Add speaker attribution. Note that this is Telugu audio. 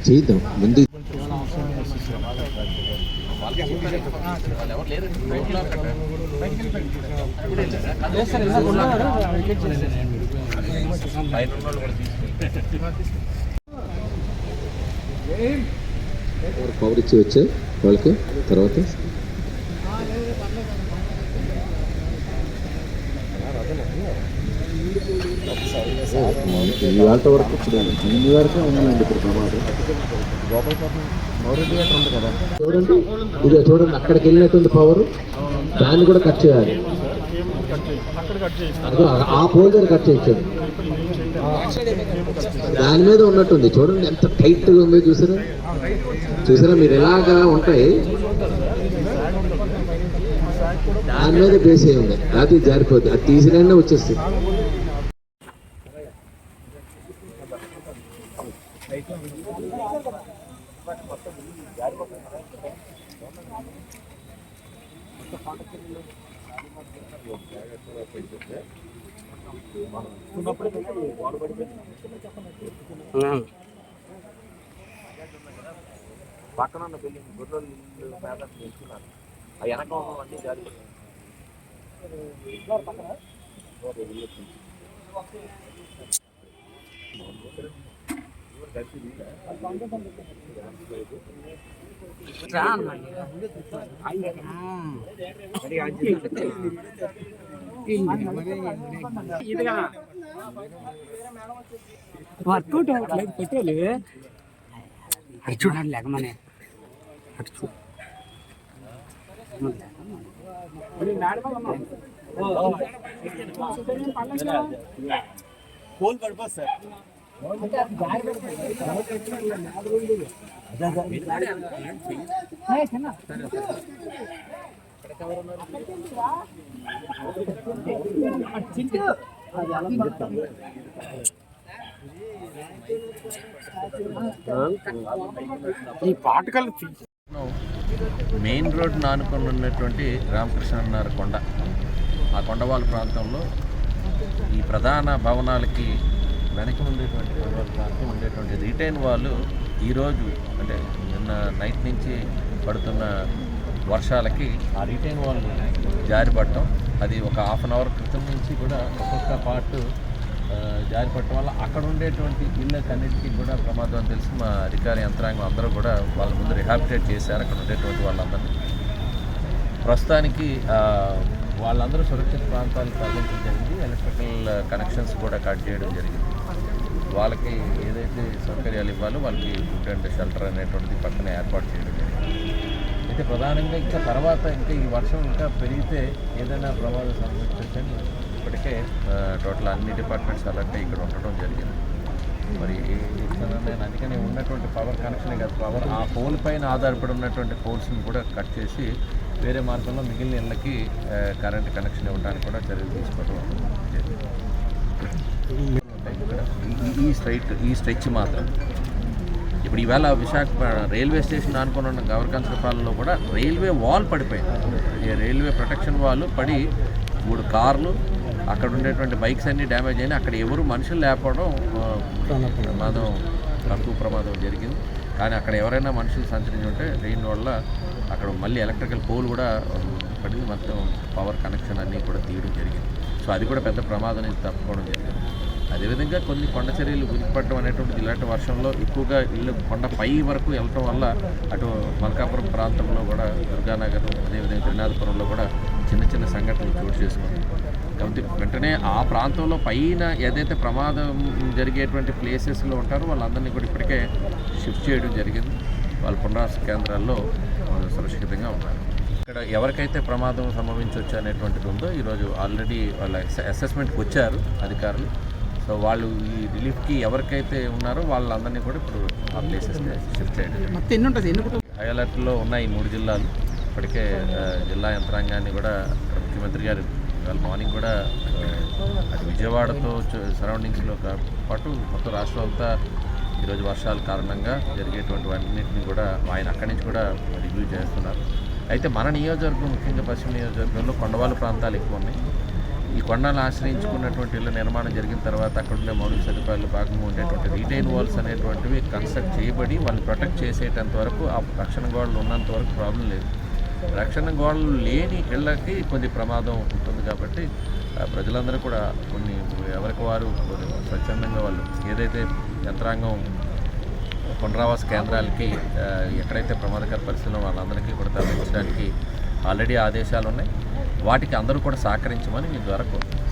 Speaker 1: చేద్దాం ముందు. పవర్ ఇచ్చి వచ్చా వాళ్ళకి తర్వాత ఇవాళ వరకు ఇప్పుడు ఇన్ని వరకే ఉందండి. ఇప్పుడు ప్రమాదం ఉంది కదా చూడండి, ఇదే చూడండి అక్కడికి వెళ్ళినటువంటి పవర్ దాన్ని కూడా కట్ చేయాలి. ఆ పోల్ దగ్గర కట్ చేయించాడు, దాని మీద ఉన్నట్టుంది. చూడండి ఎంత టైట్గా ఉందో చూసారా, చూసారా మీరు ఎలాగా ఉంటాయి. దాని మీద బేస్ అయి ఉంది, అది జారిపోతుంది. అది తీసిరైనా వచ్చేస్తుంది. పక్కన ఉన్న బిల్డింగ్ గుర్రోళ్ళు పేద తీసుకున్నారు. ఆ వెనక అన్నీ జారిపోతుంది.
Speaker 2: వర్కౌట్ అవ్వట్లేదు పెట్టాలి. అటు చూడండి లేకమనే అటు చూ పోల్ పడిపోతుంది సార్. ఈ పాటకలు
Speaker 3: మెయిన్ రోడ్డు ఆనుకొని ఉన్నటువంటి రామకృష్ణన్నర కొండ, ఆ కొండవాళ్ళ ప్రాంతంలో ఈ ప్రధాన భవనాలకి వెనక ఉండేటువంటి ప్రాంతం ఉండేటువంటి రిటైన్ వాళ్ళు ఈరోజు అంటే నిన్న నైట్ నుంచి పడుతున్న వర్షాలకి ఆ రిటైన్ వాళ్ళు జారిపడటం, అది ఒక హాఫ్ అన్ అవర్ క్రితం నుంచి కూడా ఒక్కొక్క పార్ట్ జారిపడటం వల్ల అక్కడ ఉండేటువంటి ఇళ్ళకి అన్నిటికీ కూడా ప్రమాదం అని తెలిసి మా అధికార యంత్రాంగం అందరూ కూడా వాళ్ళ ముందు రిహాబిటేట్ చేశారు అక్కడ ఉండేటువంటి వాళ్ళందరినీ. ప్రస్తుతానికి వాళ్ళందరూ సురక్షిత ప్రాంతాలకు తరలించడం జరిగింది. ఎలక్ట్రికల్ కనెక్షన్స్ కూడా కట్ చేయడం జరిగింది. వాళ్ళకి ఏదైతే సౌకర్యాలు ఇవ్వాలో వాళ్ళకి ఫుడ్ అండ్ షెల్టర్ అనేటువంటిది పక్కన ఏర్పాటు చేయడం జరిగింది. అయితే ప్రధానంగా ఇంకా తర్వాత ఇంకా ఈ వర్షం ఇంకా పెరిగితే ఏదైనా ప్రమాదం సంభవించని ఇప్పటికే టోటల్ అన్ని డిపార్ట్మెంట్స్ అలర్ట్ ఇక్కడ ఉండటం జరిగింది. మరి నేను అందుకని ఉన్నటువంటి పవర్ కనెక్షనే కాదు, పవర్ ఆ పోల్ పైన ఆధారపడి ఉన్నటువంటి పోల్స్ని కూడా కట్ చేసి వేరే మార్గంలో మిగిలిన ఇళ్ళకి కరెంట్ కనెక్షన్ ఇవ్వడానికి కూడా చర్యలు తీసుకోవడం జరిగింది. ఈ స్ట్రెచ్ మాత్రం ఇప్పుడు ఈవేళ రైల్వే స్టేషన్ ఆనుకుని ఉన్న గవర్కంచపాలలో కూడా రైల్వే వాల్ పడిపోయింది. ఈ రైల్వే ప్రొటెక్షన్ వాల్ పడి 3 కార్లు అక్కడ ఉండేటువంటి బైక్స్ అన్నీ డ్యామేజ్ అయినాయి. అక్కడ ఎవరు మనుషులు లేకపోవడం తక్కువ ప్రమాదం జరిగింది. కానీ అక్కడ ఎవరైనా మనుషులు సంచరించి ఉంటే రెయిన్ వల్ల అక్కడ మళ్ళీ ఎలక్ట్రికల్ పోల్ కూడా పడింది. మొత్తం పవర్ కనెక్షన్ అన్నీ కూడా తీయడం జరిగింది. సో అది కూడా పెద్ద ప్రమాదం నుంచి తప్పుకోవడం జరిగింది. అదేవిధంగా కొన్ని కొండ చర్యలు ఉరికిపడడం అనేటువంటిది ఇలాంటి వర్షంలో ఎక్కువగా ఇల్లు కొండ పై వరకు వెళ్ళటం వల్ల అటు మల్కాపురం ప్రాంతంలో కూడా దుర్గానగర్ అదేవిధంగా త్రినాథపురంలో కూడా చిన్న చిన్న సంఘటనలు చోటు చేసుకుంది. కాబట్టి వెంటనే ఆ ప్రాంతంలో పైన ఏదైతే ప్రమాదం జరిగేటువంటి ప్లేసెస్లో ఉంటారో వాళ్ళందరినీ కూడా ఇప్పటికే షిఫ్ట్ చేయడం జరిగింది. వాళ్ళ పునరావాస కేంద్రాల్లో సురక్షితంగా ఉన్నారు. ఇక్కడ ఎవరికైతే ప్రమాదం సంభవించవచ్చు అనేటువంటిది ఉందో ఈరోజు ఆల్రెడీ వాళ్ళ అసెస్మెంట్కి వచ్చారు అధికారులు. సో వాళ్ళు ఈ రిలీఫ్కి ఎవరికైతే ఉన్నారో వాళ్ళందరినీ కూడా ఇప్పుడు ఆ ప్లేసెస్కి షిఫ్ట్ చేయడం.
Speaker 2: మొత్తం ఎన్ని ఉంటుంది?
Speaker 3: హై అలర్ట్లో ఉన్న ఈ 3 జిల్లాలు ఇప్పటికే జిల్లా యంత్రాంగాన్ని కూడా ముఖ్యమంత్రి గారు ఇవాళ మార్నింగ్ కూడా అది విజయవాడతో సరౌండింగ్స్లో పాటు మొత్తం రాష్ట్రం అంతా ఈరోజు వర్షాల కారణంగా జరిగేటువంటి అన్నింటినీ కూడా ఆయన అక్కడి నుంచి కూడా రివ్యూ చేస్తున్నారు. అయితే మన నియోజకవర్గం ముఖ్యంగా పశ్చిమ నియోజకవర్గంలో కొండవాళ్ళ ప్రాంతాలు ఎక్కువ ఉన్నాయి. ఈ కొండలను ఆశ్రయించుకున్నటువంటి ఇళ్ళ నిర్మాణం జరిగిన తర్వాత అక్కడ ఉండే మౌలిక సదుపాయాలు భాగంగా ఉండేటువంటి రిటైన్ వాల్స్ అనేటువంటివి కన్స్ట్రక్ట్ చేయబడి వాళ్ళని ప్రొటెక్ట్ చేసేటంత వరకు ఆ రక్షణ గోడలు ఉన్నంత వరకు ప్రాబ్లం లేదు. రక్షణ గోడలు లేని ఇళ్ళకి కొద్ది ప్రమాదం ఉంటుంది. కాబట్టి ప్రజలందరూ కూడా కొన్ని ఎవరికి వారు స్వచ్ఛందంగా వాళ్ళు ఏదైతే యంత్రాంగం పునరావాస కేంద్రాలకి ఎక్కడైతే ప్రమాదకర పరిస్థితుల్లో వాళ్ళందరికీ కూడా తరలించడానికి ఆల్రెడీ ఆదేశాలు ఉన్నాయి. వాటికి అందరూ కూడా సహకరించమని మీ ద్వారా కోరుతున్నాను.